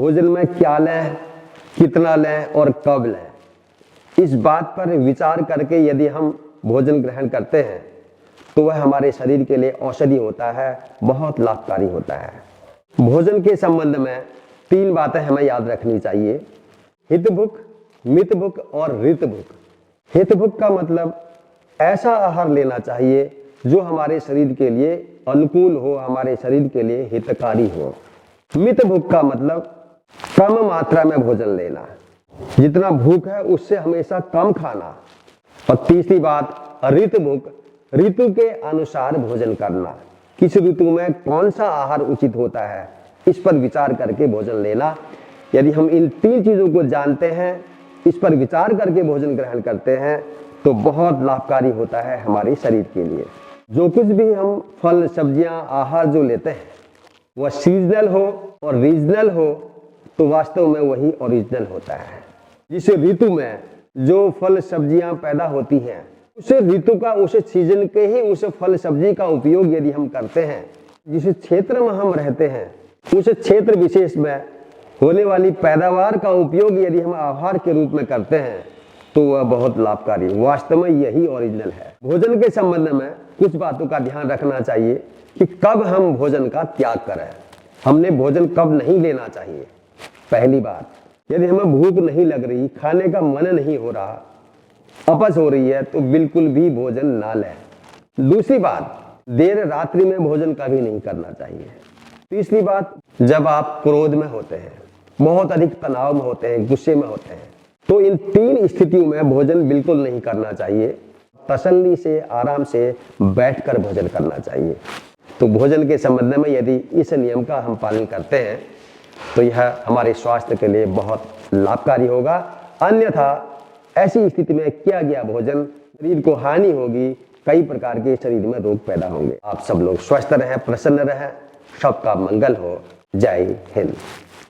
भोजन में क्या लें, कितना लें और कब लें। इस बात पर विचार करके यदि हम भोजन ग्रहण करते हैं तो वह हमारे शरीर के लिए औषधि होता है, बहुत लाभकारी होता है। भोजन के संबंध में 3 बातें हमें याद रखनी चाहिए: हितभुक, मितभुक और ऋतभुक। हितभुक का मतलब ऐसा आहार लेना चाहिए जो हमारे शरीर के लिए अनुकूल हो, हमारे शरीर के लिए हितकारी हो। मितभुक का मतलब कम मात्रा में भोजन लेना, जितना भूख है उससे हमेशा कम खाना। और तीसरी बात ऋतभुक, ऋतु के अनुसार भोजन करना। किस ऋतु में कौन सा आहार उचित होता है, इस पर विचार करके भोजन लेना। यदि हम इन 3 चीजों को जानते हैं, इस पर विचार करके भोजन ग्रहण करते हैं तो बहुत लाभकारी होता है हमारे शरीर के लिए। जो कुछ भी हम फल, सब्जियां, आहार जो लेते हैं वह सीजनल हो और रीजनल हो तो वास्तव में वही ओरिजिनल होता है। जिस ऋतु में जो फल सब्जियां पैदा होती हैं, उस ऋतु का, उस सीजन के ही उस फल सब्जी का उपयोग यदि हम करते हैं, जिस क्षेत्र में हम रहते हैं उस क्षेत्र विशेष में होने वाली पैदावार का उपयोग यदि हम आहार के रूप में करते हैं तो वह बहुत लाभकारी, वास्तव में यही ओरिजिनल है। भोजन के संबंध में कुछ बातों का ध्यान रखना चाहिए कि कब हम भोजन का त्याग करें, हमने भोजन कब नहीं लेना चाहिए। पहली बात, यदि हमें भूख नहीं लग रही, खाने का मन नहीं हो रहा, अपच हो रही है तो बिल्कुल भी भोजन ना लें। दूसरी बात, देर रात्रि में भोजन कभी नहीं करना चाहिए। तीसरी बात, जब आप क्रोध में होते हैं, बहुत अधिक तनाव में होते हैं, गुस्से में होते हैं, तो इन 3 स्थितियों में भोजन बिल्कुल नहीं करना चाहिए। तसल्ली से, आराम से बैठकर भोजन करना चाहिए। तो भोजन के संबंध में यदि इस नियम का हम पालन करते हैं तो यह हमारे स्वास्थ्य के लिए बहुत लाभकारी होगा। अन्यथा ऐसी स्थिति में किया गया भोजन शरीर को हानि होगी, कई प्रकार के शरीर में रोग पैदा होंगे। आप सब लोग स्वस्थ रहें, प्रसन्न रहें, सबका मंगल हो। जय हिंद।